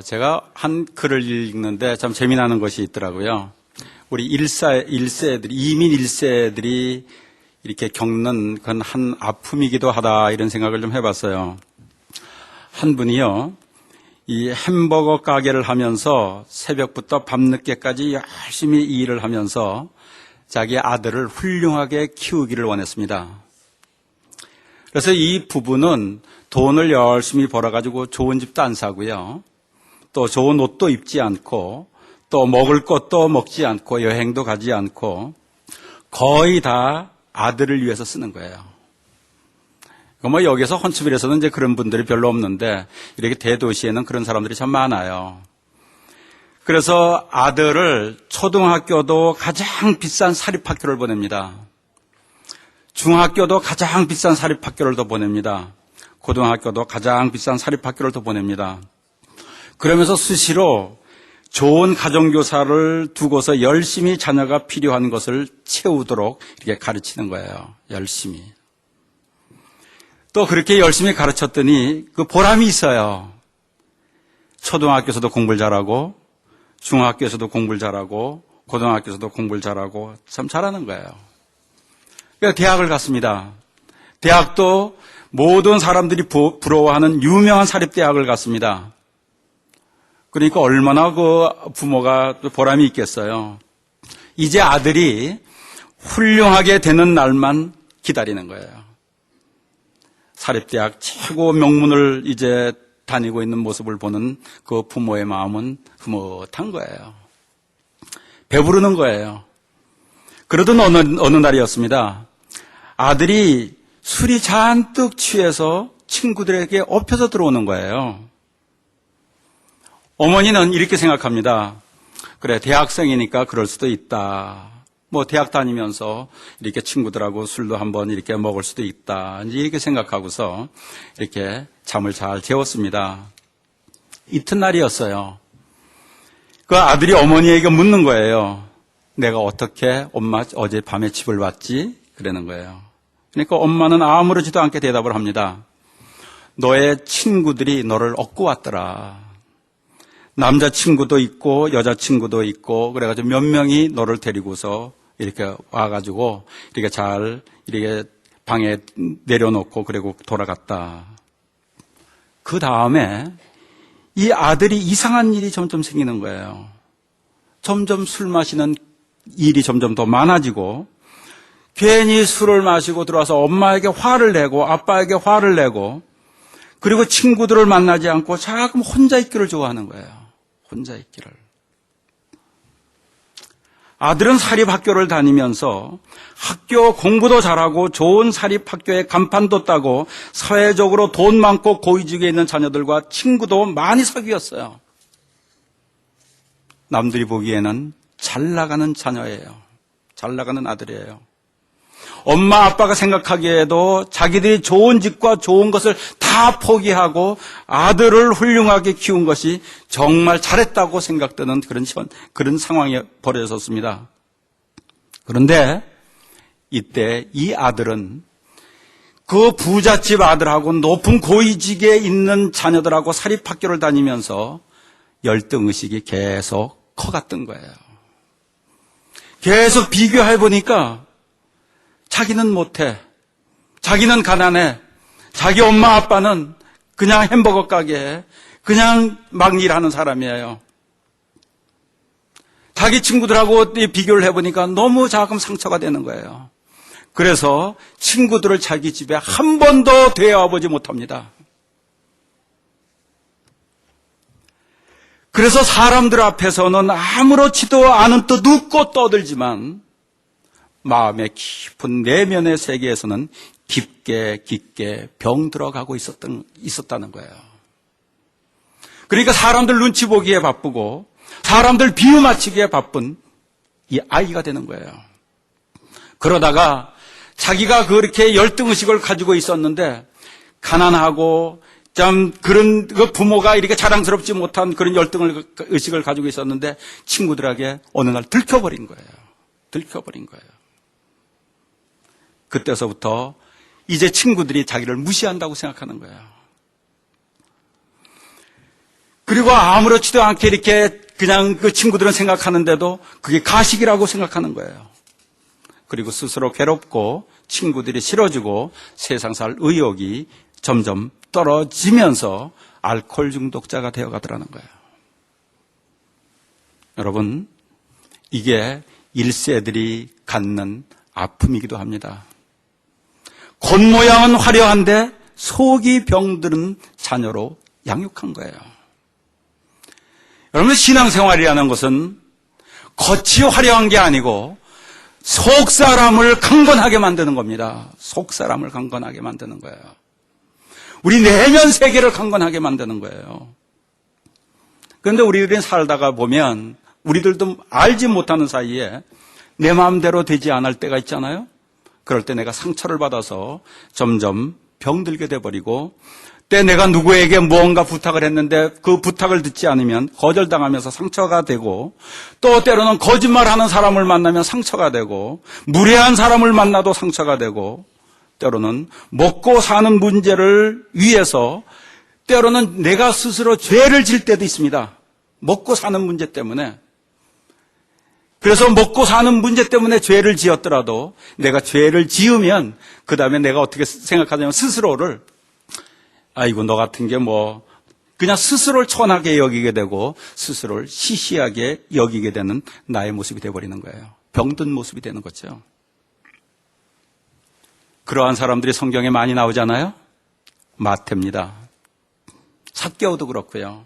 제가 한 글을 읽는데 참 재미나는 것이 있더라고요. 우리 이민 1세들이 이렇게 겪는 그런 한 아픔이기도 하다, 이런 생각을 좀 해봤어요. 한 분이요, 이 햄버거 가게를 하면서 새벽부터 밤늦게까지 열심히 일을 하면서 자기 아들을 훌륭하게 키우기를 원했습니다. 그래서 이 부부는 돈을 열심히 벌어가지고 좋은 집도 안 사고요, 또 좋은 옷도 입지 않고, 또 먹을 것도 먹지 않고, 여행도 가지 않고, 거의 다 아들을 위해서 쓰는 거예요. 여기서 헌츠빌에서는 이제 그런 분들이 별로 없는데, 이렇게 대도시에는 그런 사람들이 참 많아요. 그래서 아들을 초등학교도 가장 비싼 사립학교를 보냅니다. 중학교도 가장 비싼 사립학교를 더 보냅니다. 고등학교도 가장 비싼 사립학교를 더 보냅니다. 그러면서 수시로 좋은 가정교사를 두고서 열심히 자녀가 필요한 것을 채우도록 이렇게 가르치는 거예요. 열심히. 또 그렇게 열심히 가르쳤더니 그 보람이 있어요. 초등학교에서도 공부를 잘하고, 중학교에서도 공부를 잘하고, 고등학교에서도 공부를 잘하고, 참 잘하는 거예요. 그래서 대학을 갔습니다. 대학도 모든 사람들이 부러워하는 유명한 사립대학을 갔습니다. 그러니까 얼마나 그 부모가 보람이 있겠어요. 이제 아들이 훌륭하게 되는 날만 기다리는 거예요. 사립대학 최고 명문을 이제 다니고 있는 모습을 보는 그 부모의 마음은 흐뭇한 거예요. 배부르는 거예요. 그러던 어느 날이었습니다. 아들이 술이 잔뜩 취해서 친구들에게 엎혀서 들어오는 거예요. 어머니는 이렇게 생각합니다. 그래, 대학생이니까 그럴 수도 있다. 대학 다니면서 이렇게 친구들하고 술도 한번 이렇게 먹을 수도 있다. 이렇게 생각하고서 이렇게 잠을 잘 재웠습니다. 이튿날이었어요. 그 아들이 어머니에게 묻는 거예요. 내가 어떻게 엄마 어젯밤에 집을 왔지? 그러는 거예요. 그러니까 엄마는 아무렇지도 않게 대답을 합니다. 너의 친구들이 너를 얻고 왔더라. 남자친구도 있고 여자친구도 있고 그래가지고 몇 명이 너를 데리고서 이렇게 와가지고 이렇게 잘 이렇게 방에 내려놓고 그리고 돌아갔다. 그 다음에 이 아들이 이상한 일이 점점 생기는 거예요. 점점 술 마시는 일이 점점 더 많아지고, 괜히 술을 마시고 들어와서 엄마에게 화를 내고 아빠에게 화를 내고, 그리고 친구들을 만나지 않고 자꾸 혼자 있기를 좋아하는 거예요. 혼자 있기를. 아들은 사립학교를 다니면서 학교 공부도 잘하고 좋은 사립학교에 간판도 따고 사회적으로 돈 많고 고위직에 있는 자녀들과 친구도 많이 사귀었어요. 남들이 보기에는 잘 나가는 자녀예요. 잘 나가는 아들이에요. 엄마 아빠가 생각하기에도 자기들이 좋은 집과 좋은 것을 다 포기하고 아들을 훌륭하게 키운 것이 정말 잘했다고 생각되는 그런 상황이 벌어졌습니다. 그런데 이때 이 아들은 그 부잣집 아들하고 높은 고위직에 있는 자녀들하고 사립학교를 다니면서 열등의식이 계속 커갔던 거예요. 계속 비교해보니까 자기는 못해, 자기는 가난해, 자기 엄마 아빠는 그냥 햄버거 가게에 그냥 막 일하는 사람이에요. 자기 친구들하고 비교를 해보니까 너무 자금 상처가 되는 거예요. 그래서 친구들을 자기 집에 한 번도 데려와보지 못합니다. 그래서 사람들 앞에서는 아무렇지도 않은 듯 웃고 떠들지만 마음의 깊은 내면의 세계에서는 깊게 병들어가고 있었다는 거예요. 그러니까 사람들 눈치 보기에 바쁘고 사람들 비유 맞히기에 바쁜 이 아이가 되는 거예요. 그러다가 자기가 그렇게 열등의식을 가지고 있었는데 가난하고 참 그런 그 부모가 이렇게 자랑스럽지 못한 그런 열등의식을 가지고 있었는데 친구들에게 어느 날 들켜버린 거예요. 그때서부터 이제 친구들이 자기를 무시한다고 생각하는 거예요. 그리고 아무렇지도 않게 이렇게 그냥 그 친구들은 생각하는데도 그게 가식이라고 생각하는 거예요. 그리고 스스로 괴롭고 친구들이 싫어지고 세상 살 의욕이 점점 떨어지면서 알코올 중독자가 되어가더라는 거예요. 여러분, 이게 1세들이 갖는 아픔이기도 합니다. 겉모양은 화려한데 속이 병든 자녀로 양육한 거예요. 여러분, 신앙생활이라는 것은 겉이 화려한 게 아니고 속 사람을 강건하게 만드는 겁니다. 속 사람을 강건하게 만드는 거예요. 우리 내면 세계를 강건하게 만드는 거예요. 그런데 우리들이 살다가 보면 우리들도 알지 못하는 사이에 내 마음대로 되지 않을 때가 있잖아요. 그럴 때 내가 상처를 받아서 점점 병들게 돼버리고, 때 내가 누구에게 무언가 부탁을 했는데 그 부탁을 듣지 않으면 거절당하면서 상처가 되고, 또 때로는 거짓말하는 사람을 만나면 상처가 되고, 무례한 사람을 만나도 상처가 되고, 때로는 먹고 사는 문제를 위해서 때로는 내가 스스로 죄를 질 때도 있습니다. 먹고 사는 문제 때문에. 그래서 먹고 사는 문제 때문에 죄를 지었더라도 내가 죄를 지으면 그 다음에 내가 어떻게 생각하냐면 스스로를, 아이고 너 같은 게 뭐, 그냥 스스로를 천하게 여기게 되고 스스로를 시시하게 여기게 되는 나의 모습이 되어버리는 거예요. 병든 모습이 되는 거죠. 그러한 사람들이 성경에 많이 나오잖아요. 마태입니다. 삭개오도 그렇고요.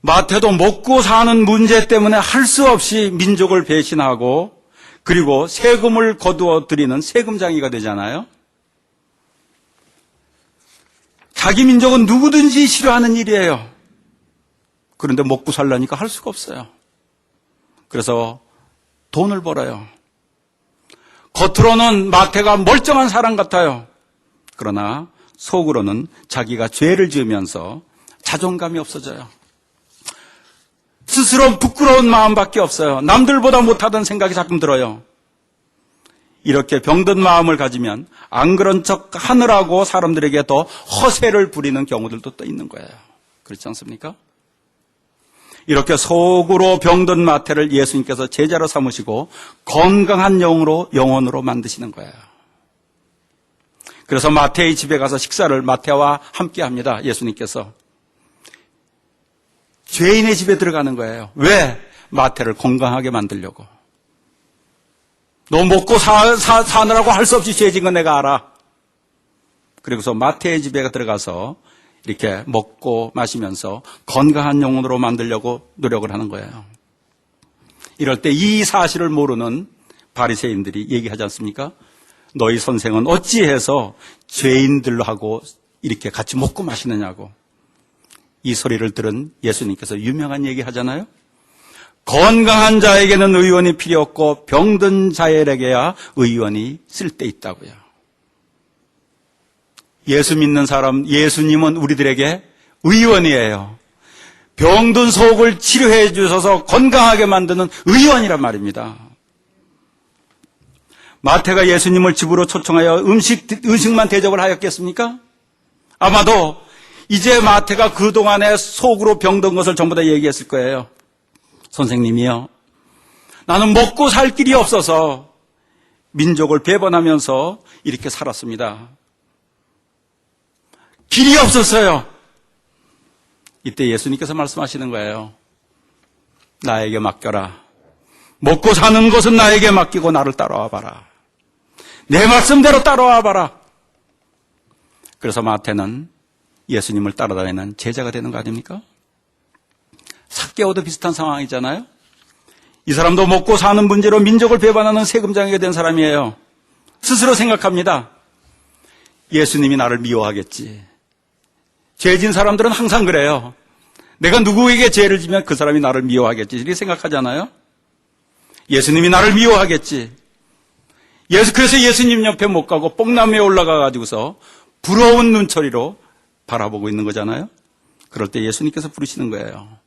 마태도 먹고 사는 문제 때문에 할 수 없이 민족을 배신하고 그리고 세금을 거두어 드리는 세금장이가 되잖아요. 자기 민족은 누구든지 싫어하는 일이에요. 그런데 먹고 살려니까 할 수가 없어요. 그래서 돈을 벌어요. 겉으로는 마태가 멀쩡한 사람 같아요. 그러나 속으로는 자기가 죄를 지으면서 자존감이 없어져요. 스스로 부끄러운 마음밖에 없어요. 남들보다 못하던 생각이 자꾸 들어요. 이렇게 병든 마음을 가지면 안 그런 척 하느라고 사람들에게 더 허세를 부리는 경우들도 또 있는 거예요. 그렇지 않습니까? 이렇게 속으로 병든 마태를 예수님께서 제자로 삼으시고 건강한 영혼으로 만드시는 거예요. 그래서 마태의 집에 가서 식사를 마태와 함께 합니다. 예수님께서. 죄인의 집에 들어가는 거예요. 왜? 마태를 건강하게 만들려고. 너 먹고 사느라고 할 수 없이 죄진 건 내가 알아. 그리고서 마태의 집에 들어가서 이렇게 먹고 마시면서 건강한 영혼으로 만들려고 노력을 하는 거예요. 이럴 때 이 사실을 모르는 바리새인들이 얘기하지 않습니까? 너희 선생은 어찌해서 죄인들하고 이렇게 같이 먹고 마시느냐고. 이 소리를 들은 예수님께서 유명한 얘기 하잖아요. 건강한 자에게는 의원이 필요 없고 병든 자에게야 의원이 쓸데있다고요. 예수 믿는 사람, 예수님은 우리들에게 의원이에요. 병든 속을 치료해 주셔서 건강하게 만드는 의원이란 말입니다. 마태가 예수님을 집으로 초청하여 음식만 대접을 하였겠습니까? 아마도 이제 마태가 그동안에 속으로 병든 것을 전부 다 얘기했을 거예요. 선생님이요, 나는 먹고 살 길이 없어서 민족을 배반하면서 이렇게 살았습니다. 길이 없었어요. 이때 예수님께서 말씀하시는 거예요. 나에게 맡겨라. 먹고 사는 것은 나에게 맡기고 나를 따라와 봐라. 내 말씀대로 따라와 봐라. 그래서 마태는 예수님을 따라다니는 제자가 되는 거 아닙니까? 삭개오도 비슷한 상황이잖아요. 이 사람도 먹고 사는 문제로 민족을 배반하는 세금장이가 된 사람이에요. 스스로 생각합니다. 예수님이 나를 미워하겠지. 죄진 사람들은 항상 그래요. 내가 누구에게 죄를 지면 그 사람이 나를 미워하겠지 이렇게 생각하잖아요. 예수님이 나를 미워하겠지. 그래서 예수님 옆에 못 가고 뽕나무에 올라가 가지고서 부러운 눈초리로 바라보고 있는 거잖아요. 그럴 때 예수님께서 부르시는 거예요.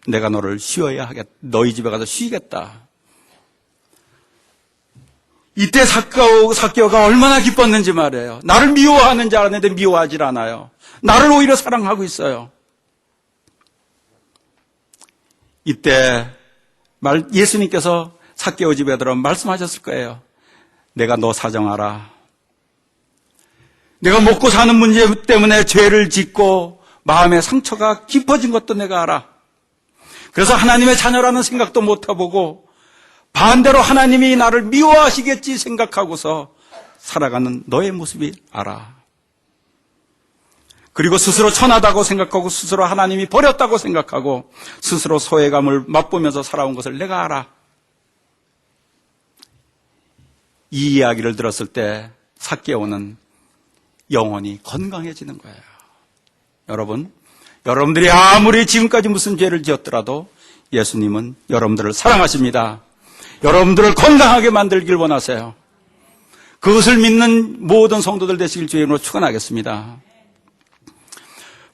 내가 너를 쉬어야 하겠다. 너희 집에 가서 쉬겠다. 이때 삭개오가 얼마나 기뻤는지 말이에요. 나를 미워하는 줄 알았는데 미워하질 않아요. 나를 오히려 사랑하고 있어요. 이때 예수님께서 삭개오 집에 들어 말씀하셨을 거예요. 내가 너 사정하라. 내가 먹고 사는 문제 때문에 죄를 짓고 마음의 상처가 깊어진 것도 내가 알아. 그래서 하나님의 자녀라는 생각도 못 해보고 반대로 하나님이 나를 미워하시겠지 생각하고서 살아가는 너의 모습이 알아. 그리고 스스로 천하다고 생각하고 스스로 하나님이 버렸다고 생각하고 스스로 소외감을 맛보면서 살아온 것을 내가 알아. 이 이야기를 들었을 때 삭개오는 영혼이 건강해지는 거예요. 여러분, 여러분들이 아무리 지금까지 무슨 죄를 지었더라도 예수님은 여러분들을 사랑하십니다. 여러분들을 건강하게 만들길 원하세요. 그것을 믿는 모든 성도들 되시길 주의 이름으로 축원하겠습니다.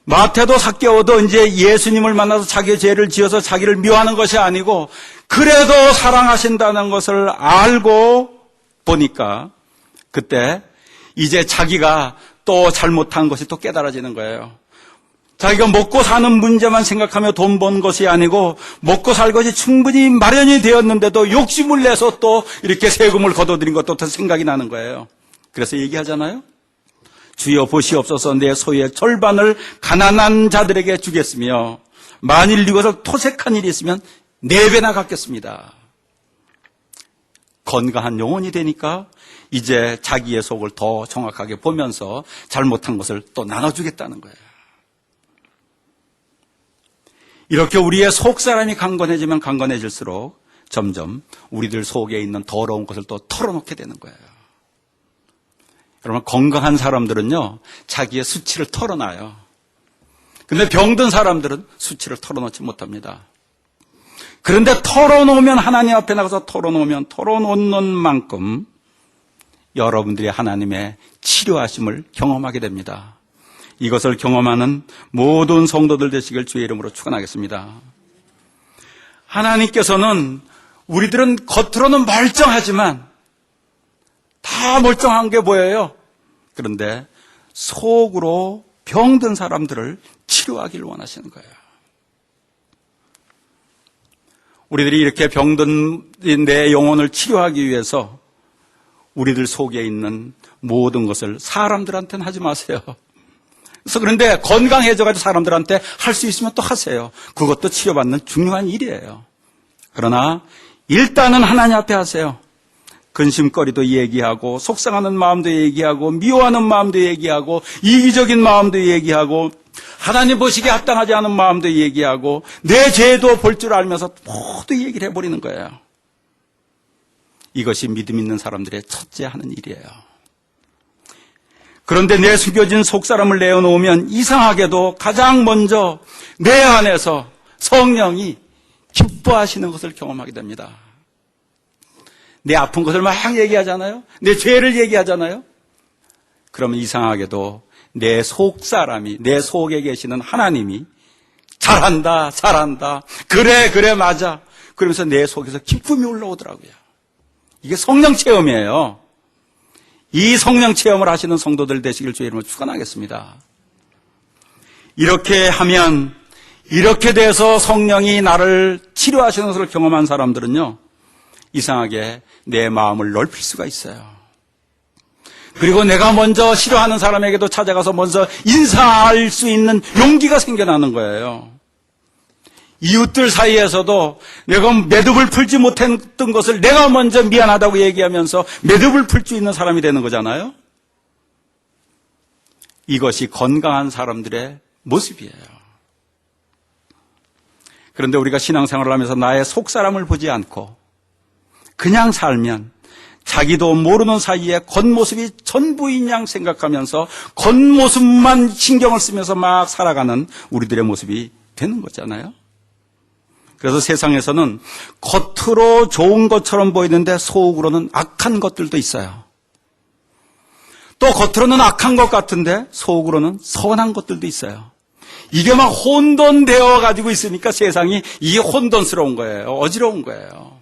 마태도 삭개오도 이제 예수님을 만나서 자기의 죄를 지어서 자기를 미워하는 것이 아니고 그래도 사랑하신다는 것을 알고 보니까 그때 이제 자기가 또 잘못한 것이 또 깨달아지는 거예요. 자기가 먹고 사는 문제만 생각하며 돈 번 것이 아니고 먹고 살 것이 충분히 마련이 되었는데도 욕심을 내서 또 이렇게 세금을 걷어들인 것도 더 생각이 나는 거예요. 그래서 얘기하잖아요. 주여 보시옵소서 내 소유의 절반을 가난한 자들에게 주겠으며 만일 이것을 토색한 일이 있으면 4배나 갚겠습니다. 건강한 영혼이 되니까 이제 자기의 속을 더 정확하게 보면서 잘못한 것을 또 나눠주겠다는 거예요. 이렇게 우리의 속 사람이 강건해지면 강건해질수록 점점 우리들 속에 있는 더러운 것을 또 털어놓게 되는 거예요. 여러분, 건강한 사람들은요, 자기의 수치를 털어놔요. 근데 병든 사람들은 수치를 털어놓지 못합니다. 그런데 털어놓으면, 하나님 앞에 나가서 털어놓으면 털어놓는 만큼 여러분들이 하나님의 치료하심을 경험하게 됩니다. 이것을 경험하는 모든 성도들 되시길 주의 이름으로 축원하겠습니다. 하나님께서는 우리들은 겉으로는 멀쩡하지만 다 멀쩡한 게 보여요. 그런데 속으로 병든 사람들을 치료하기를 원하시는 거예요. 우리들이 이렇게 병든 내 영혼을 치료하기 위해서 우리들 속에 있는 모든 것을 사람들한테는 하지 마세요. 그래서 그런데 건강해져가지고 사람들한테 할 수 있으면 또 하세요. 그것도 치료받는 중요한 일이에요. 그러나 일단은 하나님 앞에 하세요. 근심거리도 얘기하고 속상하는 마음도 얘기하고 미워하는 마음도 얘기하고 이기적인 마음도 얘기하고 하나님 보시기에 합당하지 않은 마음도 얘기하고 내 죄도 볼 줄 알면서 모두 얘기를 해버리는 거예요. 이것이 믿음 있는 사람들의 첫째 하는 일이에요. 그런데 내 숨겨진 속사람을 내어놓으면 이상하게도 가장 먼저 내 안에서 성령이 기뻐하시는 것을 경험하게 됩니다. 내 아픈 것을 막 얘기하잖아요. 내 죄를 얘기하잖아요. 그러면 이상하게도 내 속사람이, 내 속에 계시는 하나님이 잘한다, 잘한다, 그래, 맞아. 그러면서 내 속에서 기쁨이 올라오더라고요. 이게 성령 체험이에요. 이 성령 체험을 하시는 성도들 되시길 주의 이름으로 축원하겠습니다. 이렇게 하면, 이렇게 돼서 성령이 나를 치료하시는 것을 경험한 사람들은요, 이상하게 내 마음을 넓힐 수가 있어요. 그리고 내가 먼저 싫어하는 사람에게도 찾아가서 먼저 인사할 수 있는 용기가 생겨나는 거예요. 이웃들 사이에서도 내가 매듭을 풀지 못했던 것을 내가 먼저 미안하다고 얘기하면서 매듭을 풀 수 있는 사람이 되는 거잖아요. 이것이 건강한 사람들의 모습이에요. 그런데 우리가 신앙생활을 하면서 나의 속사람을 보지 않고 그냥 살면 자기도 모르는 사이에 겉모습이 전부인 양 생각하면서 겉모습만 신경을 쓰면서 막 살아가는 우리들의 모습이 되는 거잖아요. 그래서 세상에서는 겉으로 좋은 것처럼 보이는데 속으로는 악한 것들도 있어요. 또 겉으로는 악한 것 같은데 속으로는 선한 것들도 있어요. 이게 막 혼돈되어 가지고 있으니까 세상이 이게 혼돈스러운 거예요. 어지러운 거예요.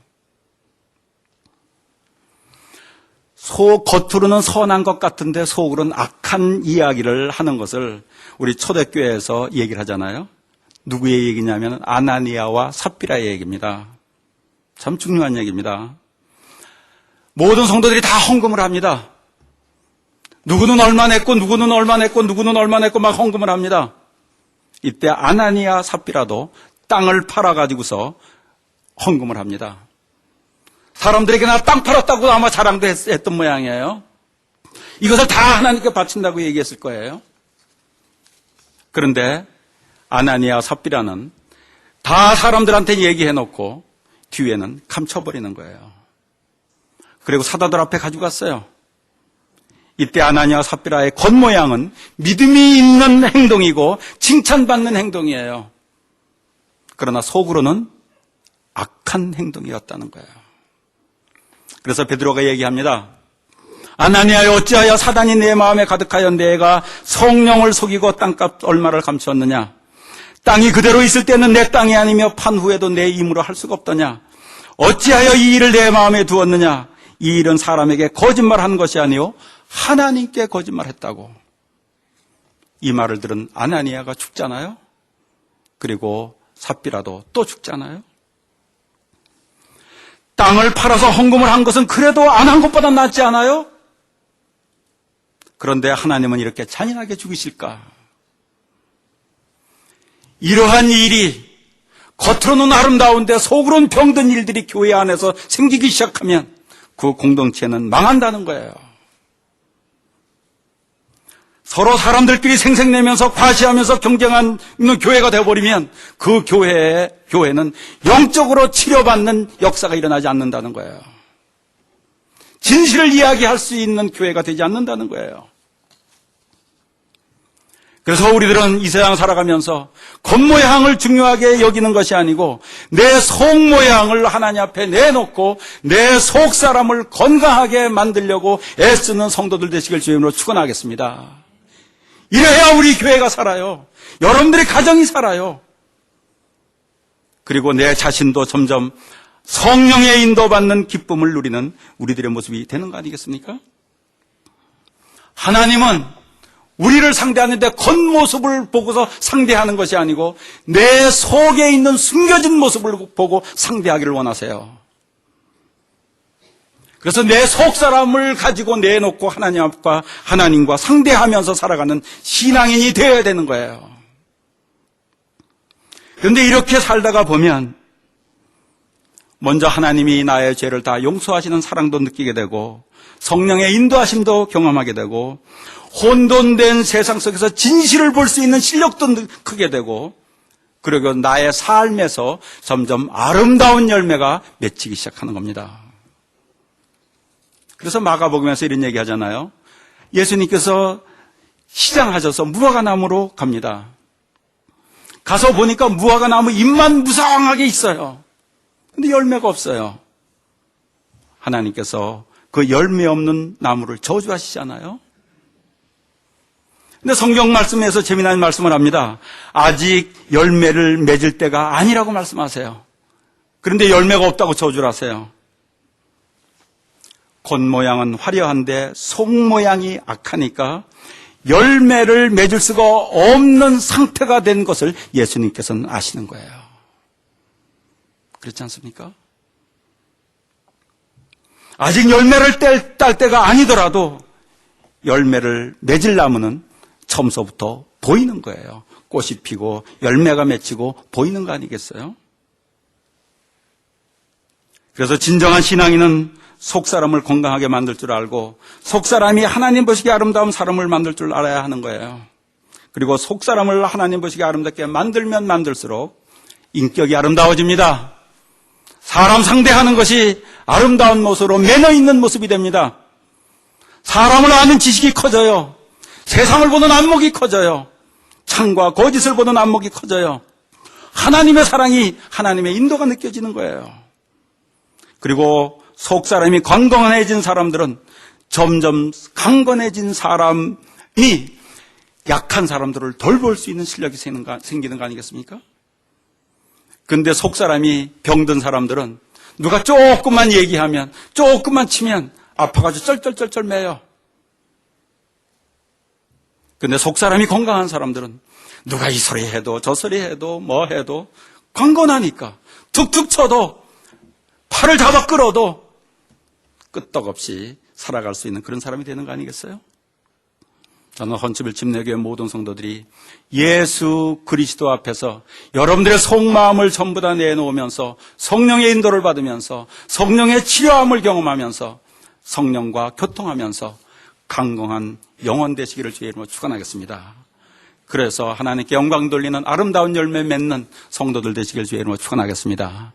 겉으로는 선한 것 같은데 속으로는 악한 이야기를 하는 것을 우리 초대교회에서 얘기를 하잖아요. 누구의 얘기냐면 아나니아와 삽비라의 얘기입니다. 참 중요한 얘기입니다. 모든 성도들이 다 헌금을 합니다. 누구는 얼마 냈고 누구는 얼마 냈고 누구는 얼마 냈고 막 헌금을 합니다. 이때 아나니아 삽비라도 땅을 팔아가지고서 헌금을 합니다. 사람들에게 나 땅 팔았다고 아마 자랑도 했던 모양이에요. 이것을 다 하나님께 바친다고 얘기했을 거예요. 그런데 아나니아 삽비라는 다 사람들한테 얘기해놓고 뒤에는 감춰버리는 거예요. 그리고 사도들 앞에 가지고 갔어요. 이때 아나니아 삽비라의 겉모양은 믿음이 있는 행동이고 칭찬받는 행동이에요. 그러나 속으로는 악한 행동이었다는 거예요. 그래서 베드로가 얘기합니다. 아나니아여, 어찌하여 사단이 내 마음에 가득하여 내가 성령을 속이고 땅값 얼마를 감추었느냐? 땅이 그대로 있을 때는 내 땅이 아니며 판 후에도 내 힘으로 할 수가 없더냐? 어찌하여 이 일을 내 마음에 두었느냐? 이 일은 사람에게 거짓말한 것이 아니요 하나님께 거짓말했다고. 이 말을 들은 아나니아가 죽잖아요. 그리고 삽비라도 또 죽잖아요. 땅을 팔아서 헌금을 한 것은 그래도 안 한 것보다 낫지 않아요? 그런데 하나님은 이렇게 잔인하게 죽이실까? 이러한 일이 겉으로는 아름다운데 속으로는 병든 일들이 교회 안에서 생기기 시작하면 그 공동체는 망한다는 거예요. 서로 사람들끼리 생색내면서 과시하면서 경쟁하는 교회가 되어버리면 그 교회는 영적으로 치료받는 역사가 일어나지 않는다는 거예요. 진실을 이야기할 수 있는 교회가 되지 않는다는 거예요. 그래서 우리들은 이 세상 살아가면서 겉모양을 중요하게 여기는 것이 아니고 내 속모양을 하나님 앞에 내놓고 내 속사람을 건강하게 만들려고 애쓰는 성도들 되시길 주님으로 축원하겠습니다. 이래야 우리 교회가 살아요. 여러분들의 가정이 살아요. 그리고 내 자신도 점점 성령의 인도받는 기쁨을 누리는 우리들의 모습이 되는 거 아니겠습니까? 하나님은 우리를 상대하는데 겉모습을 보고서 상대하는 것이 아니고 내 속에 있는 숨겨진 모습을 보고 상대하기를 원하세요. 그래서 내 속사람을 가지고 내놓고 하나님과 상대하면서 살아가는 신앙인이 되어야 되는 거예요. 그런데 이렇게 살다가 보면 먼저 하나님이 나의 죄를 다 용서하시는 사랑도 느끼게 되고 성령의 인도하심도 경험하게 되고 혼돈된 세상 속에서 진실을 볼 수 있는 실력도 크게 되고 그리고 나의 삶에서 점점 아름다운 열매가 맺히기 시작하는 겁니다. 그래서 마가복음에서 이런 얘기 하잖아요. 예수님께서 시장하셔서 무화과나무로 갑니다. 가서 보니까 무화과나무 잎만 무성하게 있어요. 근데 열매가 없어요. 하나님께서 그 열매 없는 나무를 저주하시잖아요. 근데 성경 말씀에서 재미난 말씀을 합니다. 아직 열매를 맺을 때가 아니라고 말씀하세요. 그런데 열매가 없다고 저주를 하세요. 겉모양은 화려한데 속모양이 악하니까 열매를 맺을 수가 없는 상태가 된 것을 예수님께서는 아시는 거예요. 그렇지 않습니까? 아직 열매를 딸 때가 아니더라도 열매를 맺을 나무는 처음서부터 보이는 거예요. 꽃이 피고 열매가 맺히고 보이는 거 아니겠어요? 그래서 진정한 신앙인은 속사람을 건강하게 만들 줄 알고 속사람이 하나님 보시기에 아름다운 사람을 만들 줄 알아야 하는 거예요. 그리고 속사람을 하나님 보시기에 아름답게 만들면 만들수록 인격이 아름다워집니다. 사람 상대하는 것이 아름다운 모습으로 매너 있는 모습이 됩니다. 사람을 아는 지식이 커져요. 세상을 보는 안목이 커져요. 참과 거짓을 보는 안목이 커져요. 하나님의 사랑이 하나님의 인도가 느껴지는 거예요. 그리고 속사람이 건강해진 사람들은 점점 강건해진 사람이 약한 사람들을 돌볼 수 있는 실력이 생기는 거 아니겠습니까? 근데 속사람이 병든 사람들은 누가 조금만 얘기하면 조금만 치면 아파가지고 쩔쩔쩔쩔 매요. 근데 속사람이 건강한 사람들은 누가 이 소리 해도 저 소리 해도 뭐 해도 강건하니까 툭툭 쳐도 팔을 잡아 끌어도 끄떡없이 살아갈 수 있는 그런 사람이 되는 거 아니겠어요? 저는 헌치빌 침례교회 모든 성도들이 예수 그리스도 앞에서 여러분들의 속마음을 전부 다 내놓으면서 성령의 인도를 받으면서 성령의 치료함을 경험하면서 성령과 교통하면서 강건한 영혼 되시기를 주의 이름으로 축원하겠습니다. 그래서 하나님께 영광 돌리는 아름다운 열매 맺는 성도들 되시기를 주의 이름으로 축원하겠습니다.